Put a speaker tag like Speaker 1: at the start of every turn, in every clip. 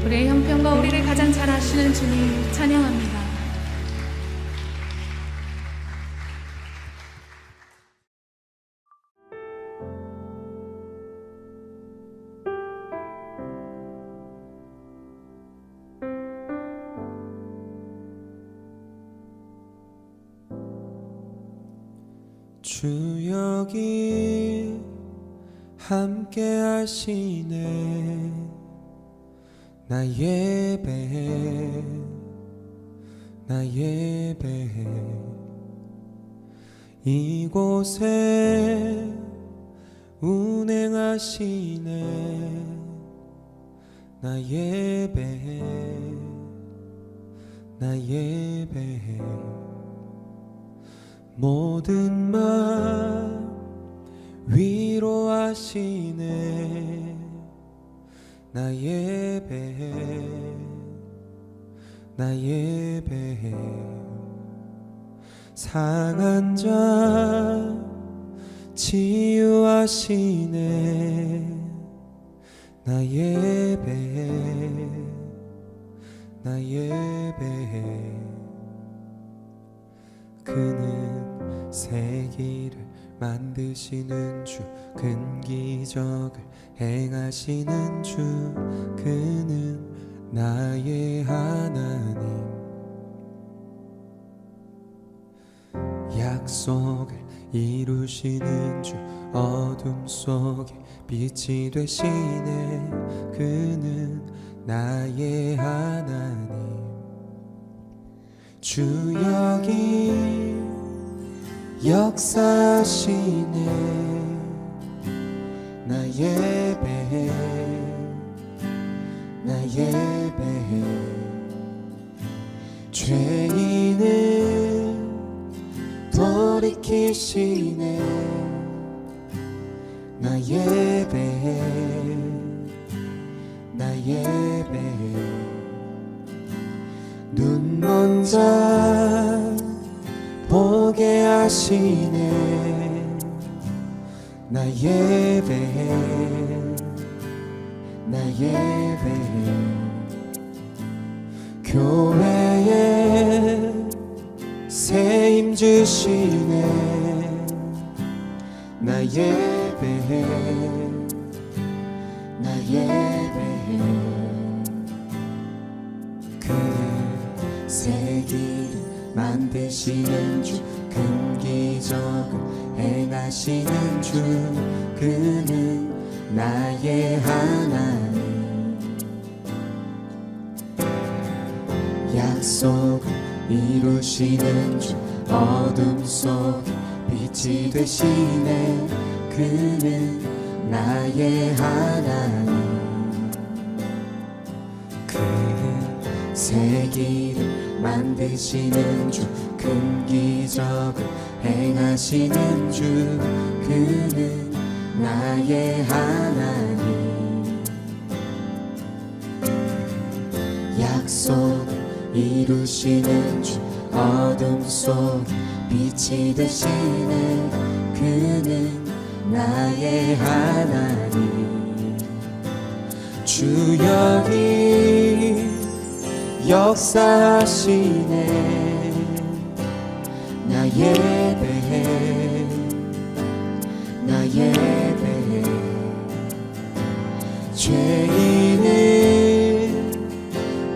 Speaker 1: 우리의 형편과 우리를 가장 잘 아시는 주님 찬양합니다.
Speaker 2: 주 여기 함께 하시네. 나 예배해, 나 예배해. 이곳에 운행하시네. 나 예배해, 나 예배해. 모든 맘 위로하시네. 나 예배해, 나 예배해. 상한 자 치유하시네. 나 예배해, 나 예배해. 그는 새 길을 만드시는 주, 큰 기적을 행하시는 주. 그는 나의 하나님. 약속을 이루시는 주, 어둠 속에 빛이 되시네. 그는 나의 하나님. 주 여기 역사하시네. 나 예배해, 나 예배해. 죄인을 돌이키시네. 나 예배해, 나 예배해. 눈먼 자 보게 하시네. 나 예배해, 나 예배해. 교회에 새 힘 주시네. 나 예배해, 나 예배해. 새 길을 만드시는 주, 큰 기적을 행하시는 주. 그는 나의 하나님. 약속을 이루시는 주, 어둠 속에 빛이 되시네. 그는 나의 하나님. 새 길을 만드시는 주, 큰 기적을 행하시는 주. 그는 나의 하나님. 약속을 이루시는 주, 어둠 속에 빛이 되시네. 그는 나의 하나님. 주 여기 역사하시네. 나 예배해, 나 예배해. 죄인을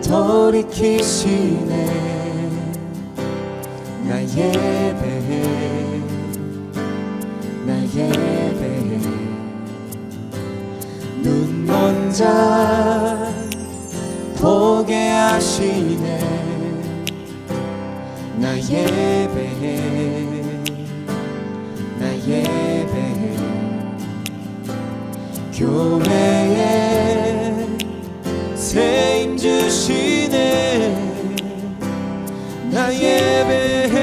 Speaker 2: 돌이키시네. 나 예배해, 나 예배해. 눈먼 자 보게 하시네. 나 예배해, 나 예배해. 교회에 새 힘 주시네. 나 예배해,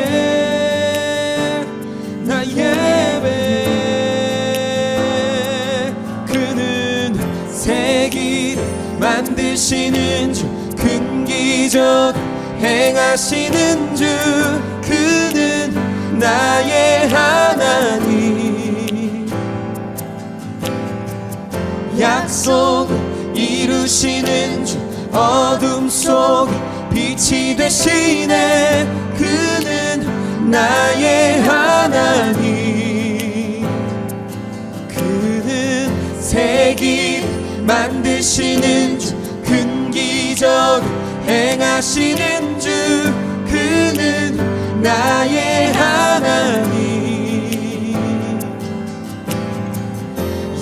Speaker 2: 나 예배해. 그는 새 길 만드시는 주, 큰 기적 행하시는 주. 그는 나의 하나님. 약속을 이루시는 주, 어둠 속 빛이 되시네. 그는 나의 하나님. 그는 새 길 만드시는 주, 큰 기적 행하시는 주. 그는 나의 하나님.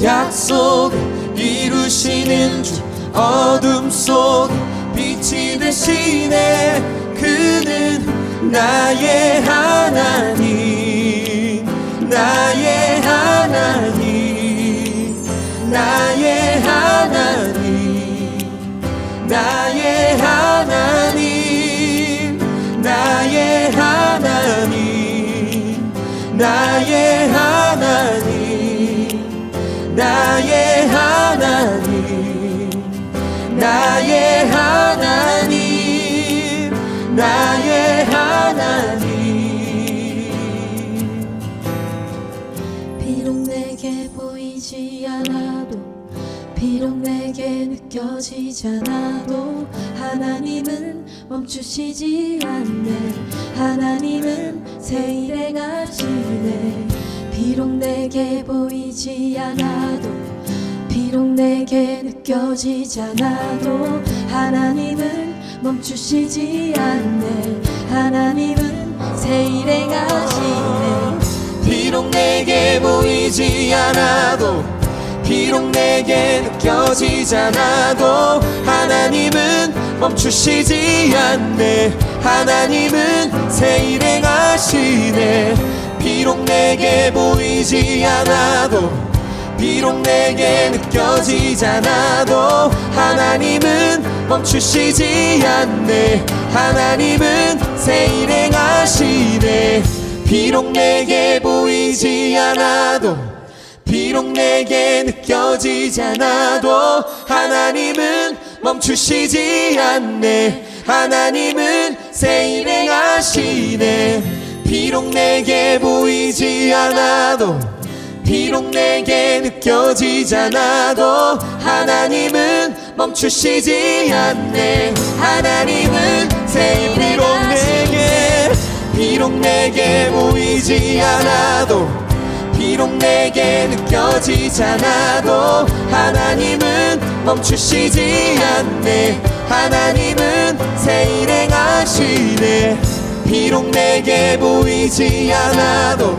Speaker 2: 약속 이루시는 주, 어둠 속 빛이 되시네. 그는 나의 하나님. 나의 하나님. 나의 하나님. 나의 하나님. 나의 하나님. 나의 하나님. 나의 하나님. 나의 하나님. 나의 하나님.
Speaker 1: 비록 내게 보이지 않아도, 비록 내게 느껴지지 않아도, 하나님은 멈추시지 않네. 하나님은 새 일 행하시네. 비록 내게 보이지 않아도, 비록 내게 느껴지지 않아도, 하나님은 멈추시지 않네. 하나님은 새 일 행하시네.
Speaker 2: 비록 내게 보이지 않아도, 비록 내게 느껴지지 않아도, 하나님은 멈추시지 않네. 하나님은 새 일 행하시네. 비록 내게 보이지 않아도, 비록 내게 느껴지지 않아도, 하나님은 멈추시지 않네. 하나님은 새 일 행하시네. 비록 내게 보이지 않아도, 비록 내게 느껴지지 않아도, 하나님은 멈추시지 않네. 하나님은 새 일 행하시네. 비록 내게 보이지 않아도, 비록 내게 느껴지지 않아도, 하나님은 멈추시지 않네. 하나님은 새 일 행하시네. 비록 내게 보이지 않아도, 비록 내게 느껴지지 않아도, 하나님은 멈추시지 않네. 하나님은 새 일 행하시네. 비록 내게 보이지 않아도,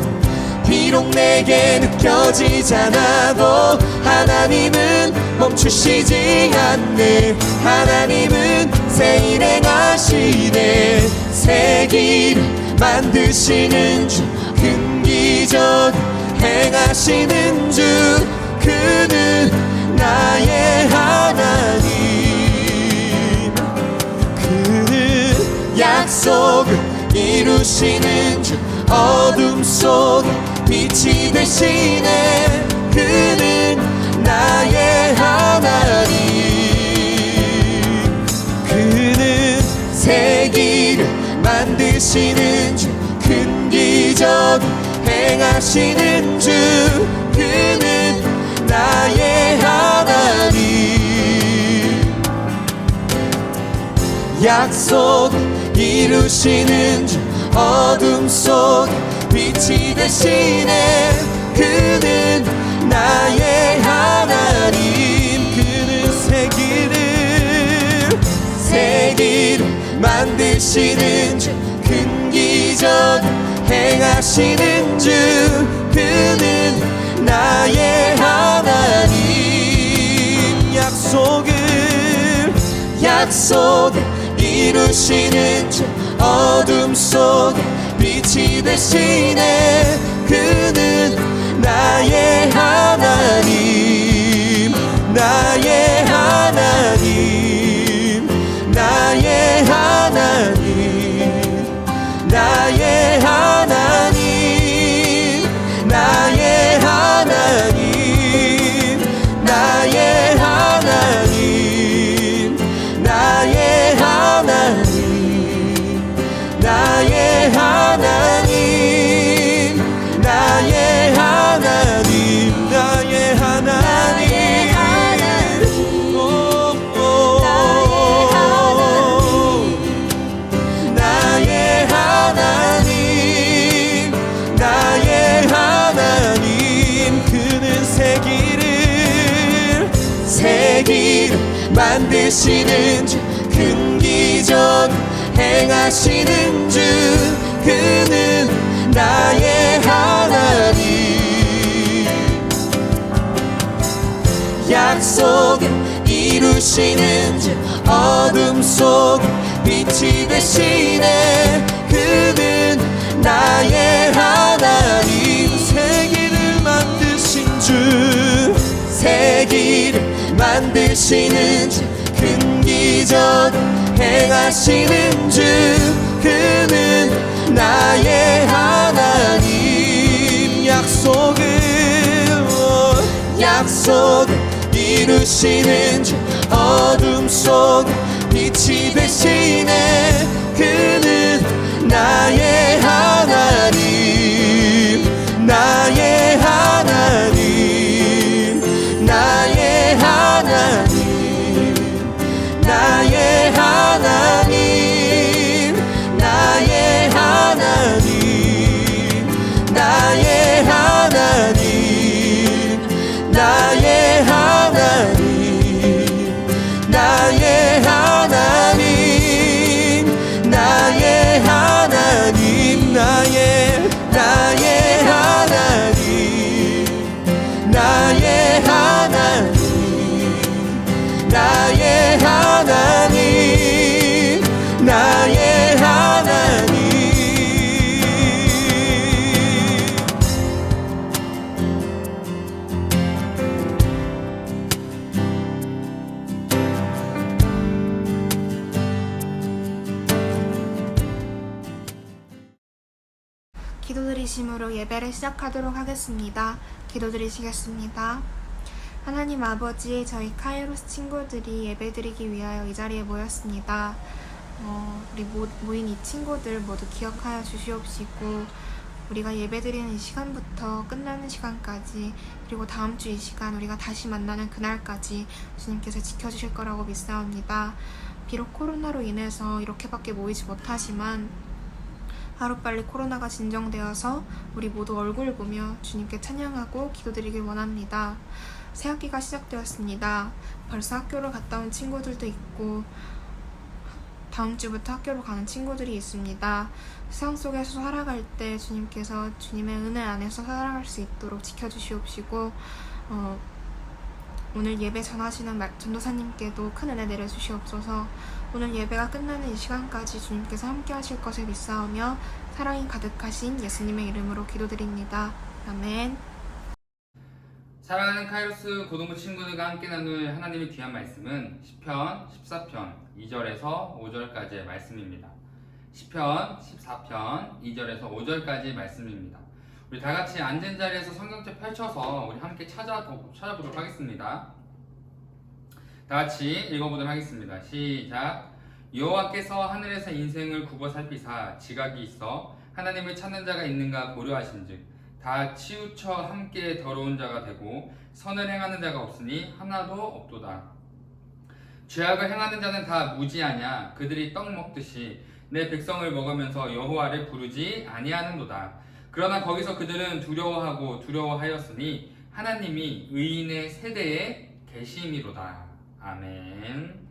Speaker 2: 비록 내게 느껴지지 않아도, 하나님은 멈추시지 않네. 하나님은 새 일 행하시네. 새 길 만드시는 주, 큰 기적 행하시는 주. 그는 나의 하나님. 그는 약속을 이루시는 주, 어둠 속 빛이 되시네. 그는 나의 하나님. 그는 새 길을 만드시는 주, 큰 기적 행하시는 주. 그는 나의 하나님. 약속 이루시는 주, 어둠 속 빛이 되시네. 그는 나의 하나님. 그는 새 길을 만드시는 주, 큰 기적 행하시는 주. 그는 나의 하나님. 약속을 이루시는 주, 어둠 속 빛이 되시네. 그는 나의 하나님. 나의 하나님. 나의 하나님. 나의 하나님. 나의 하나님. 나의 하나님. 나의 하나님. 나의 하나님. 나의 하나님. 나의 하나님. 이루시는 주 큰 기적 행하시는 주 그는 나의 하나님 약속 이루시는 주 어둠 속 빛이 되시네 그는 나의 하나님 세계를 만드신 주 세계를 만드시는 주 큰 기적 행하시는 주 그는 나의 하나님 약속 이루시는 주 어둠 속 빛이 되시네 그는 나의 하나님 나의 하나님 나의 하나님 나의 하나님 나의 하나님 나의 하나님 나의 하나님 나의 하나님 나의 하나님 나의 하나님 나의 하나님 나의 하나님 나의 하나님
Speaker 3: 기도드리심으로 예배를 시작하도록 하겠습니다. 기도드리시겠습니다. 하나님 아버지, 저희 카이로스 친구들이 예배드리기 위하여 이 자리에 모였습니다. 우리 모인 이 친구들 모두 기억하여 주시옵시고 우리가 예배드리는 이 시간부터 끝나는 시간까지 그리고 다음 주 이 시간 우리가 다시 만나는 그날까지 주님께서 지켜주실 거라고 믿사옵니다. 비록 코로나로 인해서 이렇게밖에 모이지 못하지만 하루빨리 코로나가 진정되어서 우리 모두 얼굴 보며 주님께 찬양하고 기도드리길 원합니다. 새학기가 시작되었습니다. 벌써 학교를 갔다 온 친구들도 있고 다음 주부터 학교로 가는 친구들이 있습니다. 세상 속에서 살아갈 때 주님께서 주님의 은혜 안에서 살아갈 수 있도록 지켜주시옵시고 오늘 예배 전하시는 전도사님께도 큰 은혜 내려주시옵소서. 오늘 예배가 끝나는 이 시간까지 주님께서 함께 하실 것을 믿사오며 사랑이 가득하신 예수님의 이름으로 기도드립니다. 아멘.
Speaker 4: 사랑하는 카이로스 고등부 친구들과 함께 나눌 하나님의 귀한 말씀은 시편 14편 2절에서 5절까지의 말씀입니다. 시편 14편 2절에서 5절까지의 말씀입니다. 우리 다 같이 앉은 자리에서 성경책 펼쳐서 우리 함께 찾아보도록 하겠습니다. 다 같이 읽어보도록 하겠습니다. 시작. 여호와께서 하늘에서 인생을 굽어 살피사 지각이 있어 하나님을 찾는 자가 있는가 고려하신즉 다 치우쳐 함께 더러운 자가 되고 선을 행하는 자가 없으니 하나도 없도다. 죄악을 행하는 자는 다 무지하냐 그들이 떡 먹듯이 내 백성을 먹으면서 여호와를 부르지 아니하는도다. 그러나 거기서 그들은 두려워하였으니 하나님이 의인의 세대에 계심이로다. 아멘.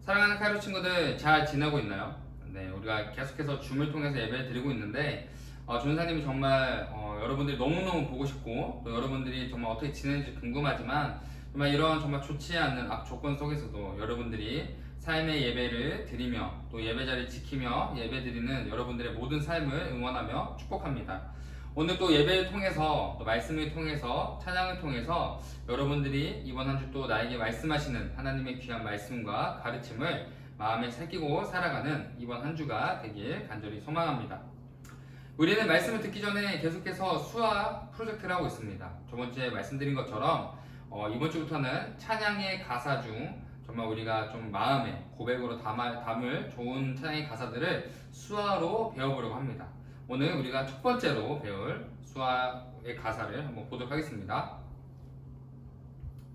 Speaker 4: 사랑하는 카이로 친구들 잘 지내고 있나요? 네, 우리가 계속해서 줌을 통해서 예배를 드리고 있는데 전사님이 정말 여러분들이 너무너무 보고 싶고 또 여러분들이 정말 어떻게 지내는지 궁금하지만 정말 이런 정말 좋지 않은 악조건 속에서도 여러분들이 삶의 예배를 드리며 또 예배 자리를 지키며 예배 드리는 여러분들의 모든 삶을 응원하며 축복합니다. 오늘 또 예배를 통해서 또 말씀을 통해서 찬양을 통해서 여러분들이 이번 한 주 또 나에게 말씀하시는 하나님의 귀한 말씀과 가르침을 마음에 새기고 살아가는 이번 한 주가 되길 간절히 소망합니다. 우리는 말씀을 듣기 전에 계속해서 수화 프로젝트를 하고 있습니다. 저번 주에 말씀드린 것처럼 이번 주부터는 찬양의 가사 중 정말 우리가 좀 마음에 고백으로 담을 좋은 찬양의 가사들을 수화로 배워보려고 합니다. 오늘 우리가 첫 번째로 배울 수화의 가사를 한번 보도록 하겠습니다.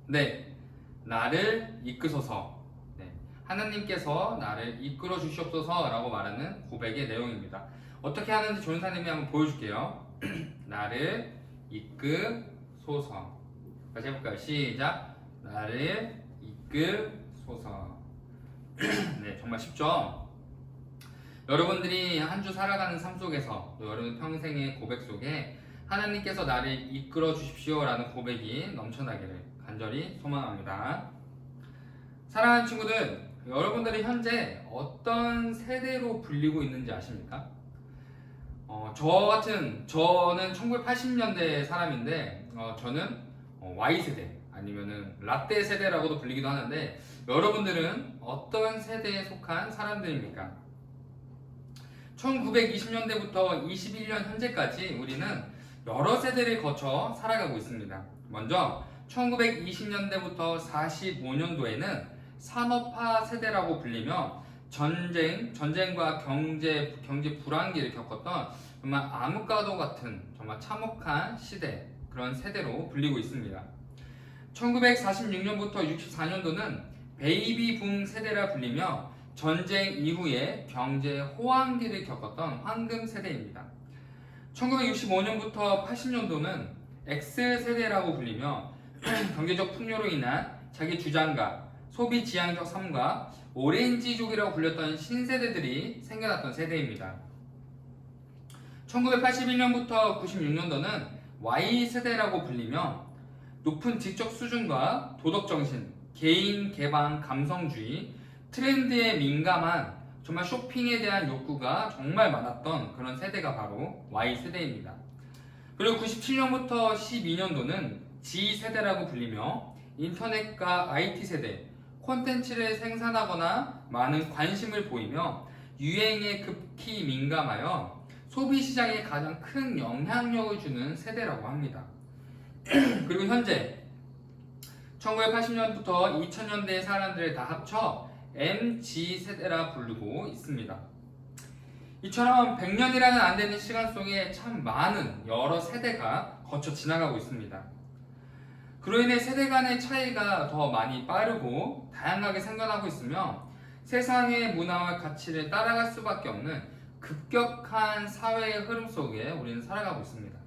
Speaker 4: 네, 나를 이끄소서. 네, 하나님께서 나를 이끌어 주시옵소서 라고 말하는 고백의 내용입니다. 어떻게 하는지 조은사님이 한번 보여줄게요. 나를 이끄소서. 다시 해볼까요? 시작. 나를 이끄소서. 네, 정말 쉽죠? 여러분들이 한 주 살아가는 삶 속에서 또 여러분 평생의 고백 속에 하나님께서 나를 이끌어 주십시오 라는 고백이 넘쳐나기를 간절히 소망합니다. 사랑하는 친구들, 여러분들이 현재 어떤 세대로 불리고 있는지 아십니까? 저는 1980년대 사람인데 저는 Y세대 아니면은 라떼 세대라고도 불리기도 하는데 여러분들은 어떤 세대에 속한 사람들입니까? 1920년대부터 21년 현재까지 우리는 여러 세대를 거쳐 살아가고 있습니다. 먼저 1920년대부터 45년도에는 산업화 세대라고 불리며 전쟁과 경제 불황기를 겪었던 정말 암흑과도 같은 정말 참혹한 시대, 그런 세대로 불리고 있습니다. 1946년부터 64년도는 베이비 붐 세대라 불리며 전쟁 이후에 경제 호황기를 겪었던 황금 세대입니다. 1965년부터 80년도는 X 세대라고 불리며 경제적 풍요로 인한 자기 주장과 소비 지향적 삶과 오렌지족이라고 불렸던 신세대들이 생겨났던 세대입니다. 1981년부터 96년도는 Y세대라고 불리며 높은 지적 수준과 도덕정신, 개인 개방 감성주의, 트렌드에 민감한 정말 쇼핑에 대한 욕구가 정말 많았던 그런 세대가 바로 Y세대입니다. 그리고 97년부터 12년도는 G세대라고 불리며 인터넷과 IT세대, 콘텐츠를 생산하거나 많은 관심을 보이며 유행에 급히 민감하여 소비시장에 가장 큰 영향력을 주는 세대라고 합니다. 그리고 현재 1980년부터 2000년대 사람들을 다 합쳐 MG세대라 부르고 있습니다. 이처럼 100년이라는 안 되는 시간 속에 참 많은 여러 세대가 거쳐 지나가고 있습니다. 그로 인해 세대 간의 차이가 더 많이 빠르고 다양하게 생겨나고 있으며 세상의 문화와 가치를 따라갈 수밖에 없는 급격한 사회의 흐름 속에 우리는 살아가고 있습니다.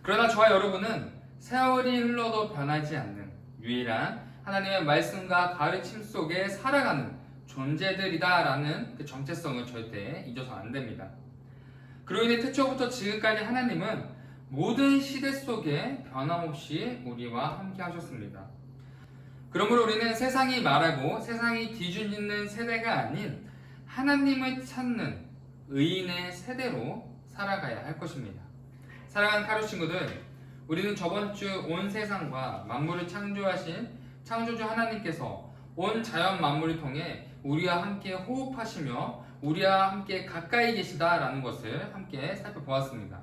Speaker 4: 그러나 저와 여러분은 세월이 흘러도 변하지 않는 유일한 하나님의 말씀과 가르침 속에 살아가는 존재들이다라는 그 정체성을 절대 잊어서 안 됩니다. 그로 인해 태초부터 지금까지 하나님은 모든 시대 속에 변함없이 우리와 함께 하셨습니다. 그러므로 우리는 세상이 말하고 세상이 기준 짓는 세대가 아닌 하나님을 찾는 의인의 세대로 살아가야 할 것입니다. 사랑하는 카루 친구들, 우리는 저번 주 온 세상과 만물을 창조하신 창조주 하나님께서 온 자연 만물을 통해 우리와 함께 호흡하시며 우리와 함께 가까이 계시다라는 것을 함께 살펴보았습니다.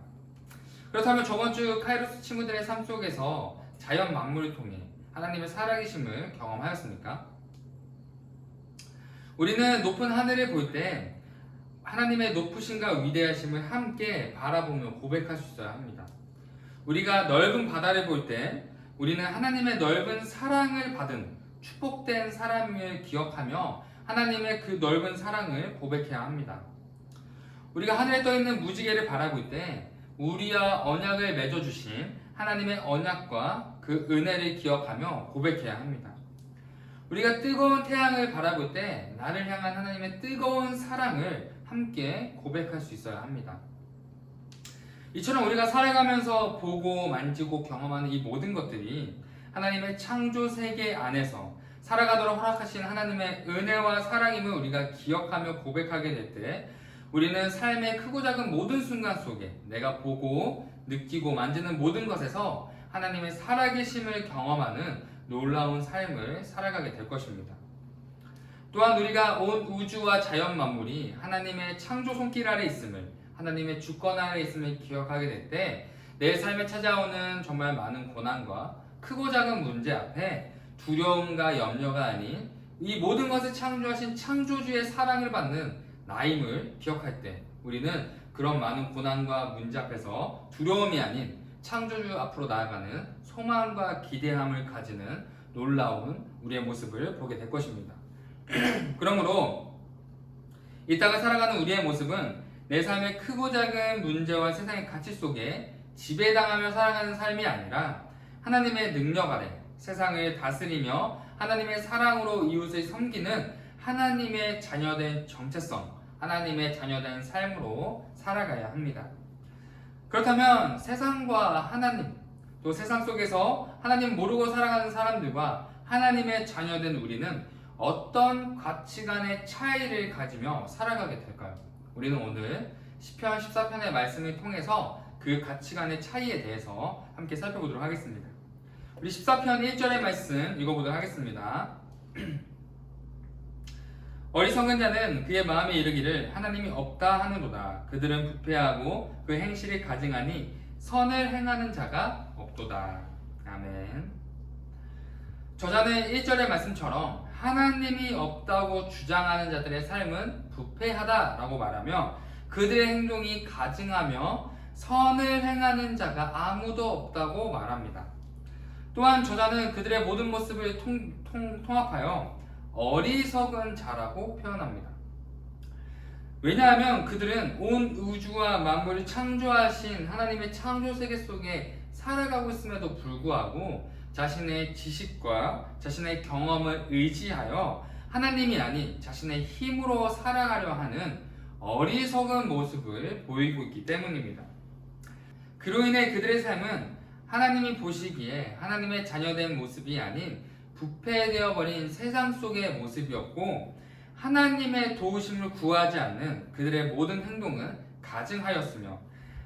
Speaker 4: 그렇다면 저번 주 카이로스 친구들의 삶 속에서 자연 만물을 통해 하나님의 살아계심을 경험하였습니까? 우리는 높은 하늘을 볼 때 하나님의 높으심과 위대하심을 함께 바라보며 고백할 수 있어야 합니다. 우리가 넓은 바다를 볼 때 우리는 하나님의 넓은 사랑을 받은 축복된 사람을 기억하며 하나님의 그 넓은 사랑을 고백해야 합니다. 우리가 하늘에 떠있는 무지개를 바라볼 때 우리와 언약을 맺어주신 하나님의 언약과 그 은혜를 기억하며 고백해야 합니다. 우리가 뜨거운 태양을 바라볼 때 나를 향한 하나님의 뜨거운 사랑을 함께 고백할 수 있어야 합니다. 이처럼 우리가 살아가면서 보고 만지고 경험하는 이 모든 것들이 하나님의 창조 세계 안에서 살아가도록 허락하신 하나님의 은혜와 사랑임을 우리가 기억하며 고백하게 될 때 우리는 삶의 크고 작은 모든 순간 속에 내가 보고 느끼고 만지는 모든 것에서 하나님의 살아계심을 경험하는 놀라운 삶을 살아가게 될 것입니다. 또한 우리가 온 우주와 자연 만물이 하나님의 창조 손길 아래 있음을, 하나님의 주권 아래 있음을 기억하게 될 때 내 삶에 찾아오는 정말 많은 고난과 크고 작은 문제 앞에 두려움과 염려가 아닌 이 모든 것을 창조하신 창조주의 사랑을 받는 나임을 기억할 때 우리는 그런 많은 고난과 문제 앞에서 두려움이 아닌 창조주 앞으로 나아가는 소망과 기대함을 가지는 놀라운 우리의 모습을 보게 될 것입니다. 그러므로 이 땅을 살아가는 우리의 모습은 내 삶의 크고 작은 문제와 세상의 가치 속에 지배당하며 살아가는 삶이 아니라 하나님의 능력 아래 세상을 다스리며 하나님의 사랑으로 이웃을 섬기는 하나님의 자녀된 정체성, 하나님의 자녀된 삶으로 살아가야 합니다. 그렇다면 세상과 하나님, 또 세상 속에서 하나님 모르고 살아가는 사람들과 하나님의 자녀된 우리는 어떤 가치관의 차이를 가지며 살아가게 될까요? 우리는 오늘 시편 14편의 말씀을 통해서 그 가치관의 차이에 대해서 함께 살펴보도록 하겠습니다. 우리 14편 1절의 말씀 읽어보도록 하겠습니다. 어리석은 자는 그의 마음에 이르기를 하나님이 없다 하는도다. 그들은 부패하고 그 행실이 가증하니 선을 행하는 자가 없도다. 아멘. 저자는 1절의 말씀처럼 하나님이 없다고 주장하는 자들의 삶은 부패하다라고 말하며 그들의 행동이 가증하며 선을 행하는 자가 아무도 없다고 말합니다. 또한 저자는 그들의 모든 모습을 통합하여 어리석은 자라고 표현합니다. 왜냐하면 그들은 온 우주와 만물을 창조하신 하나님의 창조 세계 속에 살아가고 있음에도 불구하고 자신의 지식과 자신의 경험을 의지하여 하나님이 아닌 자신의 힘으로 살아가려 하는 어리석은 모습을 보이고 있기 때문입니다. 그로 인해 그들의 삶은 하나님이 보시기에 하나님의 자녀된 모습이 아닌 부패되어 버린 세상 속의 모습이었고 하나님의 도우심을 구하지 않는 그들의 모든 행동은 가증하였으며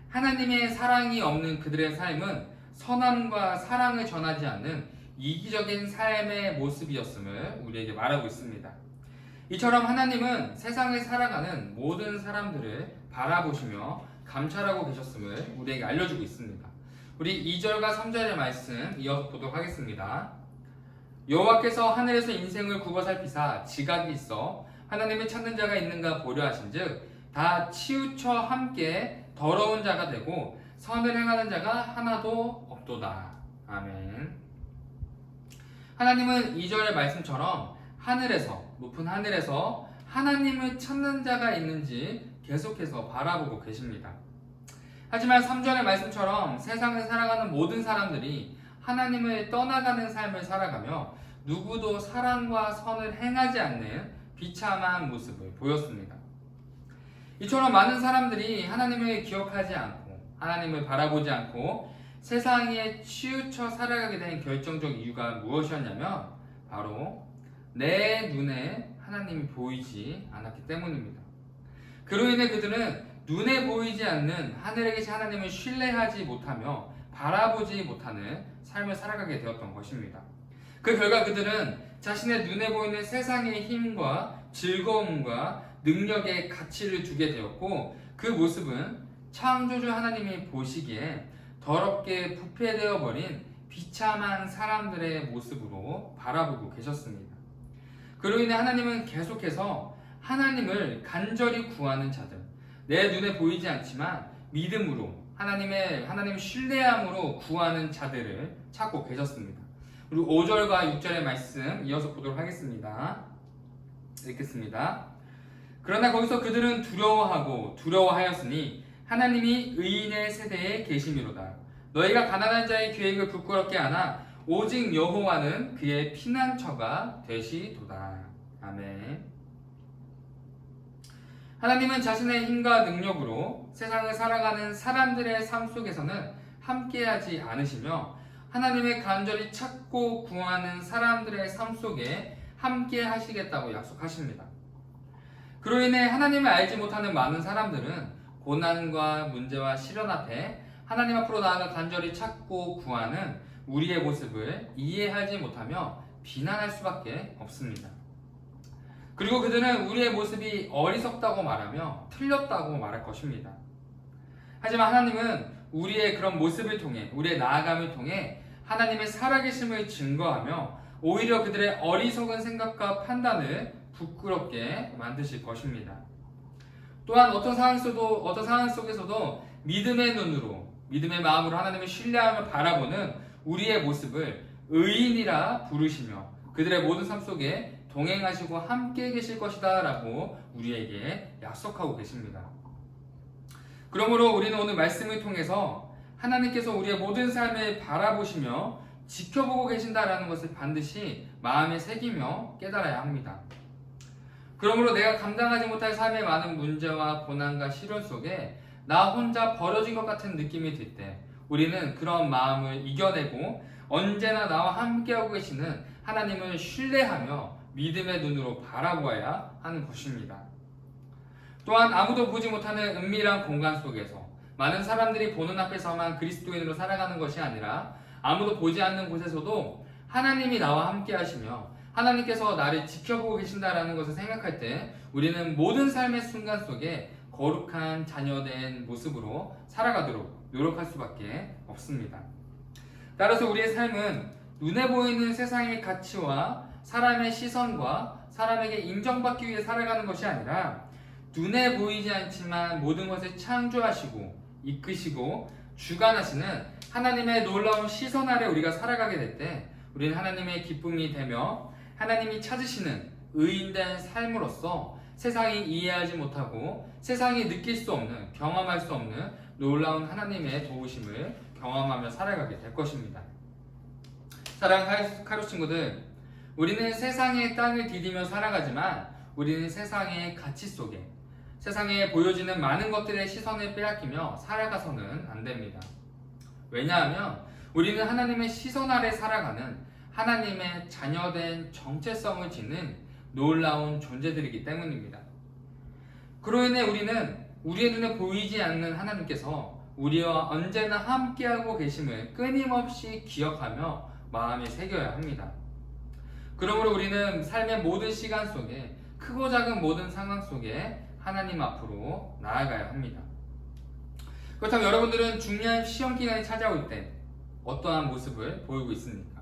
Speaker 4: 하나님의 사랑이 없는 그들의 삶은 선함과 사랑을 전하지 않는 이기적인 삶의 모습이었음을 우리에게 말하고 있습니다. 이처럼 하나님은 세상에 살아가는 모든 사람들을 바라보시며 감찰하고 계셨음을 우리에게 알려주고 있습니다. 우리 2절과 3절의 말씀 이어서 보도록 하겠습니다. 여호와께서 하늘에서 인생을 굽어 살피사 지각이 있어 하나님을 찾는 자가 있는가 보려 하신즉 다 치우쳐 함께 더러운 자가 되고 선을 행하는 자가 하나도 없도다. 아멘. 하나님은 2절의 말씀처럼 하늘에서, 높은 하늘에서 하나님을 찾는 자가 있는지 계속해서 바라보고 계십니다. 하지만 3절의 말씀처럼 세상을 살아가는 모든 사람들이 하나님을 떠나가는 삶을 살아가며 누구도 사랑과 선을 행하지 않는 비참한 모습을 보였습니다. 이처럼 많은 사람들이 하나님을 기억하지 않고 하나님을 바라보지 않고 세상에 치우쳐 살아가게 된 결정적 이유가 무엇이었냐면 바로 내 눈에 하나님이 보이지 않았기 때문입니다. 그로 인해 그들은 눈에 보이지 않는 하늘에 계신 하나님을 신뢰하지 못하며 바라보지 못하는 삶을 살아가게 되었던 것입니다. 그 결과 그들은 자신의 눈에 보이는 세상의 힘과 즐거움과 능력에 가치를 두게 되었고 그 모습은 창조주 하나님이 보시기에 더럽게 부패되어 버린 비참한 사람들의 모습으로 바라보고 계셨습니다. 그로 인해 하나님은 계속해서 하나님을 간절히 구하는 자들, 내 눈에 보이지 않지만 믿음으로 하나님을 신뢰함으로 구하는 자들을 찾고 계셨습니다. 그리고 5절과 6절의 말씀 이어서 보도록 하겠습니다. 읽겠습니다. 그러나 거기서 그들은 두려워하였으니 하나님이 의인의 세대에 계심이로다. 너희가 가난한 자의 계획을 부끄럽게 하나 오직 여호와는 그의 피난처가 되시도다. 아멘. 하나님은 자신의 힘과 능력으로 세상을 살아가는 사람들의 삶 속에서는 함께하지 않으시며 하나님의 간절히 찾고 구하는 사람들의 삶 속에 함께 하시겠다고 약속하십니다. 그로 인해 하나님을 알지 못하는 많은 사람들은 고난과 문제와 시련 앞에 하나님 앞으로 나아가 간절히 찾고 구하는 우리의 모습을 이해하지 못하며 비난할 수밖에 없습니다. 그리고 그들은 우리의 모습이 어리석다고 말하며 틀렸다고 말할 것입니다. 하지만 하나님은 우리의 그런 모습을 통해, 우리의 나아감을 통해 하나님의 살아계심을 증거하며 오히려 그들의 어리석은 생각과 판단을 부끄럽게 만드실 것입니다. 또한 어떤 상황 속에서도 믿음의 눈으로, 믿음의 마음으로 하나님을 신뢰하며 바라보는 우리의 모습을 의인이라 부르시며 그들의 모든 삶 속에 동행하시고 함께 계실 것이다 라고 우리에게 약속하고 계십니다. 그러므로 우리는 오늘 말씀을 통해서 하나님께서 우리의 모든 삶을 바라보시며 지켜보고 계신다라는 것을 반드시 마음에 새기며 깨달아야 합니다. 그러므로 내가 감당하지 못할 삶의 많은 문제와 고난과 시련 속에 나 혼자 버려진 것 같은 느낌이 들 때 우리는 그런 마음을 이겨내고 언제나 나와 함께하고 계시는 하나님을 신뢰하며 믿음의 눈으로 바라보아야 하는 것입니다. 또한 아무도 보지 못하는 은밀한 공간 속에서 많은 사람들이 보는 앞에서만 그리스도인으로 살아가는 것이 아니라 아무도 보지 않는 곳에서도 하나님이 나와 함께 하시며 하나님께서 나를 지켜보고 계신다라는 것을 생각할 때 우리는 모든 삶의 순간 속에 거룩한 자녀된 모습으로 살아가도록 노력할 수밖에 없습니다. 따라서 우리의 삶은 눈에 보이는 세상의 가치와 사람의 시선과 사람에게 인정받기 위해 살아가는 것이 아니라 눈에 보이지 않지만 모든 것을 창조하시고 이끄시고 주관하시는 하나님의 놀라운 시선 아래 우리가 살아가게 될 때 우리는 하나님의 기쁨이 되며 하나님이 찾으시는 의인된 삶으로서 세상이 이해하지 못하고 세상이 느낄 수 없는 경험할 수 없는 놀라운 하나님의 도우심을 경험하며 살아가게 될 것입니다. 사랑하는 카루 친구들, 우리는 세상의 땅을 디디며 살아가지만 우리는 세상의 가치 속에 세상에 보여지는 많은 것들의 시선을 빼앗기며 살아가서는 안 됩니다. 왜냐하면 우리는 하나님의 시선 아래 살아가는 하나님의 자녀된 정체성을 지닌 놀라운 존재들이기 때문입니다. 그로 인해 우리는 우리의 눈에 보이지 않는 하나님께서 우리와 언제나 함께하고 계심을 끊임없이 기억하며 마음에 새겨야 합니다. 그러므로 우리는 삶의 모든 시간 속에 크고 작은 모든 상황 속에 하나님 앞으로 나아가야 합니다. 그렇다면 여러분들은 중요한 시험 기간이 찾아올 때 어떠한 모습을 보이고 있습니까?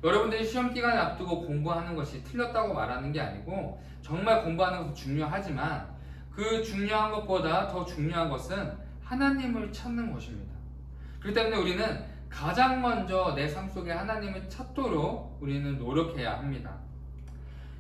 Speaker 4: 여러분들이 시험 기간을 앞두고 공부하는 것이 틀렸다고 말하는 게 아니고 정말 공부하는 것은 중요하지만 그 중요한 것보다 더 중요한 것은 하나님을 찾는 것입니다. 그렇기 때문에 우리는 가장 먼저 내 삶 속에 하나님을 찾도록 우리는 노력해야 합니다.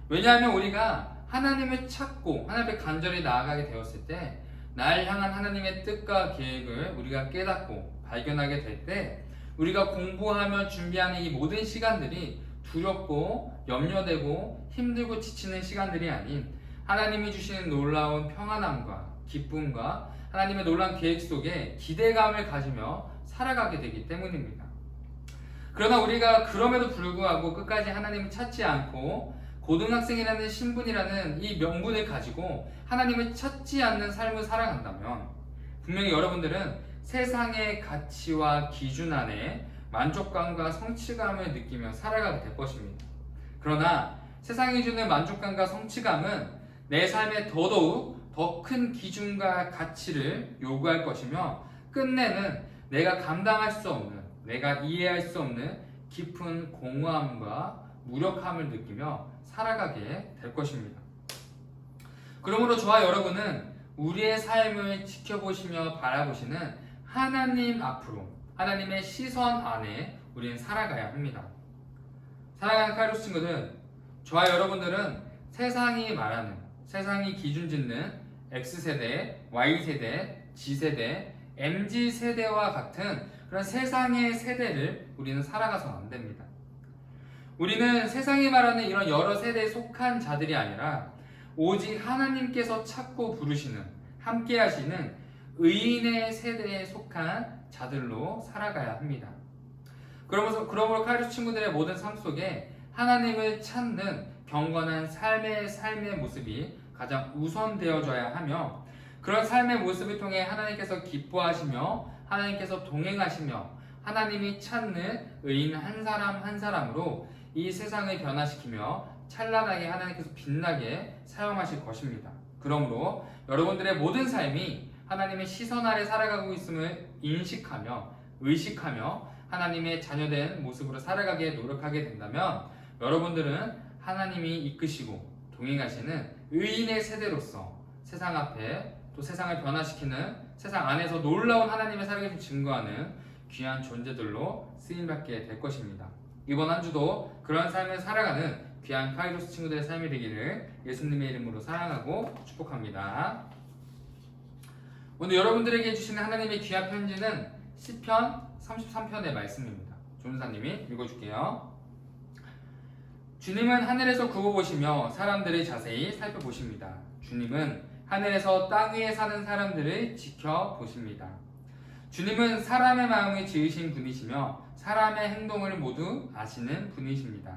Speaker 4: 왜냐하면 우리가 하나님을 찾고 하나님 앞에 간절히 나아가게 되었을 때 날 향한 하나님의 뜻과 계획을 우리가 깨닫고 발견하게 될 때 우리가 공부하며 준비하는 이 모든 시간들이 두렵고 염려되고 힘들고 지치는 시간들이 아닌 하나님이 주시는 놀라운 평안함과 기쁨과 하나님의 놀라운 계획 속에 기대감을 가지며 살아가게 되기 때문입니다. 그러나 우리가 그럼에도 불구하고 끝까지 하나님을 찾지 않고 고등학생이라는 신분이라는 이 명분을 가지고 하나님을 찾지 않는 삶을 살아간다면 분명히 여러분들은 세상의 가치와 기준 안에 만족감과 성취감을 느끼며 살아가게 될 것입니다. 그러나 세상이 주는 만족감과 성취감은 내 삶에 더더욱 더 큰 기준과 가치를 요구할 것이며 끝내는 내가 감당할 수 없는, 내가 이해할 수 없는 깊은 공허함과 무력함을 느끼며 살아가게 될 것입니다. 그러므로 저와 여러분은 우리의 삶을 지켜보시며 바라보시는 하나님 앞으로 하나님의 시선 안에 우리는 살아가야 합니다. 사랑하는 카이로스 친구들, 저와 여러분들은 세상이 말하는, 세상이 기준 짓는 X세대, Y세대, G세대, MZ세대와 같은 그런 세상의 세대를 우리는 살아가서는 안 됩니다. 우리는 세상이 말하는 이런 여러 세대에 속한 자들이 아니라 오직 하나님께서 찾고 부르시는, 함께 하시는 의인의 세대에 속한 자들로 살아가야 합니다. 그러므로 카이로스 친구들의 모든 삶 속에 하나님을 찾는 경건한 삶의 모습이 가장 우선되어져야 하며 그런 삶의 모습을 통해 하나님께서 기뻐하시며 하나님께서 동행하시며 하나님이 찾는 의인 한 사람 한 사람으로 이 세상을 변화시키며 찬란하게 하나님께서 빛나게 사용하실 것입니다. 그러므로 여러분들의 모든 삶이 하나님의 시선 아래 살아가고 있음을 인식하며 의식하며 하나님의 자녀된 모습으로 살아가기에 노력하게 된다면 여러분들은 하나님이 이끄시고 동행하시는 의인의 세대로서 세상 앞에 또 세상을 변화시키는 세상 안에서 놀라운 하나님의 살아계심 증거하는 귀한 존재들로 쓰임받게 될 것입니다. 이번 한 주도 그런 삶을 살아가는 귀한 카이로스 친구들의 삶이 되기를 예수님의 이름으로 사랑하고 축복합니다. 오늘 여러분들에게 주시는 하나님의 귀한 편지는 시편 33편의 말씀입니다. 조은사님이 읽어줄게요. 주님은 하늘에서 굽어 보시며 사람들을 자세히 살펴보십니다. 주님은 하늘에서 땅 위에 사는 사람들을 지켜보십니다. 주님은 사람의 마음을 지으신 분이시며 사람의 행동을 모두 아시는 분이십니다.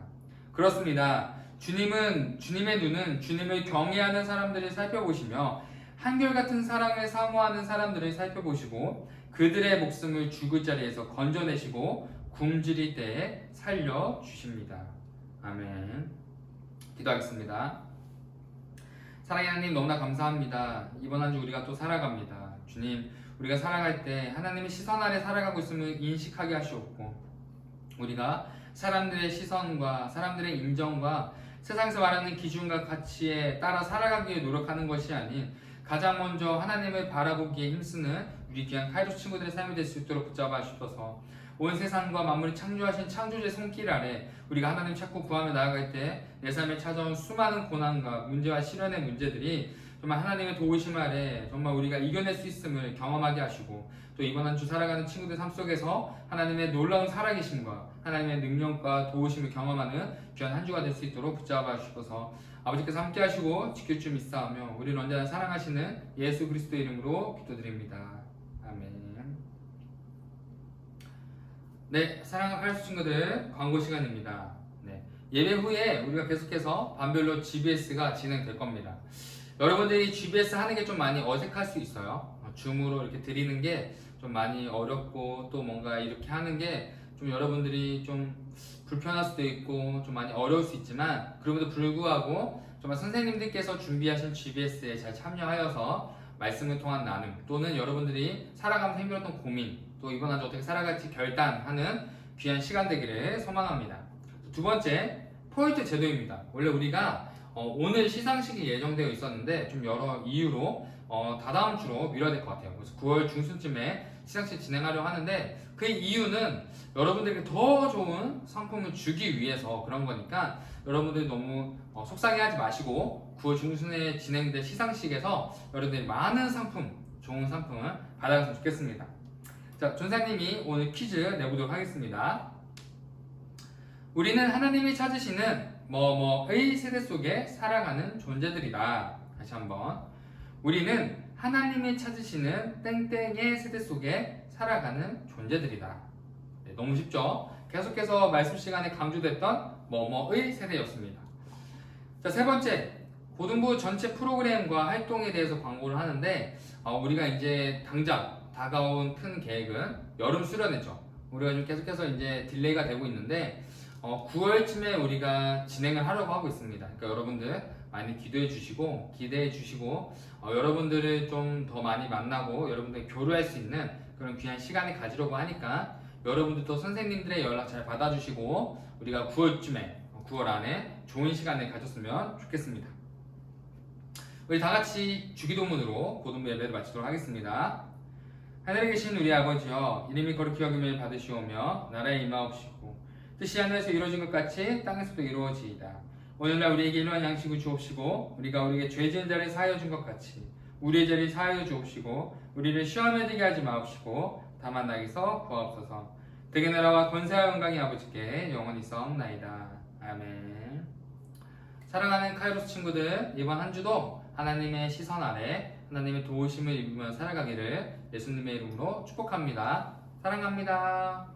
Speaker 4: 그렇습니다. 주님의 눈은 주님을 경외하는 사람들을 살펴보시며 한결같은 사랑을 사모하는 사람들을 살펴보시고 그들의 목숨을 죽을 자리에서 건져내시고 굶주릴 때에 살려주십니다. 아멘. 기도하겠습니다. 사랑의 하나님, 너무나 감사합니다. 이번 한 주 우리가 또 살아갑니다. 주님, 우리가 살아갈 때 하나님의 시선 아래 살아가고 있음을 인식하게 하시옵고, 우리가 사람들의 시선과 사람들의 인정과 세상에서 말하는 기준과 가치에 따라 살아가기 위해 노력하는 것이 아닌 가장 먼저 하나님을 바라보기에 힘쓰는 우리 귀한 카이로스 친구들의 삶이 될 수 있도록 붙잡아 주셔서 온 세상과 만물을 창조하신 창조주의 손길 아래 우리가 하나님 찾고 구하며 나아갈 때 내 삶에 찾아온 수많은 고난과 문제와 시련의 문제들이 정말 하나님의 도우심 아래 정말 우리가 이겨낼 수 있음을 경험하게 하시고, 또 이번 한 주 살아가는 친구들 삶 속에서 하나님의 놀라운 살아계심과 하나님의 능력과 도우심을 경험하는 귀한 한 주가 될 수 있도록 붙잡아 주셔서 아버지께서 함께 하시고 지킬 줄 믿사오며 우리를 언제나 사랑하시는 예수 그리스도의 이름으로 기도드립니다. 아멘. 네, 사랑하는 카이로스 친구들, 광고 시간입니다. 네, 예배 후에 우리가 계속해서 반별로 GBS가 진행될 겁니다. 여러분들이 GBS 하는 게 좀 많이 어색할 수 있어요. 줌으로 이렇게 드리는 게 좀 많이 어렵고, 또 뭔가 이렇게 하는 게 좀 여러분들이 좀 불편할 수도 있고 좀 많이 어려울 수 있지만, 그럼에도 불구하고 정말 선생님들께서 준비하신 GBS에 잘 참여하여서 말씀을 통한 나눔, 또는 여러분들이 살아가면서 힘들었던 고민, 또 이번 한 주 어떻게 살아갈지 결단하는 귀한 시간 되기를 소망합니다. 두 번째, 포인트 제도입니다. 원래 우리가 오늘 시상식이 예정되어 있었는데 좀 여러 이유로 다다음 주로 미뤄야 될 것 같아요. 그래서 9월 중순쯤에 시상식 진행하려고 하는데, 그 이유는 여러분들에게 더 좋은 상품을 주기 위해서 그런 거니까 여러분들이 너무 속상해하지 마시고 9월 중순에 진행될 시상식에서 여러분들이 많은 상품, 좋은 상품을 받아갔으면 좋겠습니다. 자, 전사님이 오늘 퀴즈 내보도록 하겠습니다. 우리는 하나님이 찾으시는 뭐뭐의 세대 속에 살아가는 존재들이다. 다시 한번. 우리는 하나님이 찾으시는 땡땡의 세대 속에 살아가는 존재들이다. 네, 너무 쉽죠? 계속해서 말씀 시간에 강조됐던 뭐뭐의 세대였습니다. 자, 세 번째, 고등부 전체 프로그램과 활동에 대해서 광고를 하는데, 우리가 이제 당장 다가온 큰 계획은 여름 수련회죠. 우리가 좀 계속해서 이제 딜레이가 되고 있는데 9월쯤에 우리가 진행을 하려고 하고 있습니다. 그러니까 여러분들 많이 기도해 주시고 기대해 주시고 여러분들을 좀 더 많이 만나고 여러분들 교류할 수 있는 그런 귀한 시간을 가지려고 하니까 여러분들도 선생님들의 연락 잘 받아주시고 우리가 9월 안에 좋은 시간을 가졌으면 좋겠습니다. 우리 다 같이 주기도문으로 고등부 예배를 마치도록 하겠습니다. 하늘에 계신 우리 아버지여, 이름이 거룩히 여김을 받으시오며 나라에 임하옵시고 뜻이 하늘에서 이루어진 것 같이 땅에서도 이루어지이다. 오늘날 우리에게 일용할 양식을 주옵시고 우리가 우리에게 죄 지은 자를 사하여 준 것 같이 우리의 죄를 사하여 주옵시고 우리를 시험에 들게 하지 마옵시고 다만 낙에서 구하옵소서. 대개 나라와 권세와 영광이 아버지께 영원히 있사옵나이다. 아멘. 사랑하는 카이로스 친구들, 이번 한 주도 하나님의 시선 아래 하나님의 도우심을 입으며 살아가기를 예수님의 이름으로 축복합니다. 사랑합니다.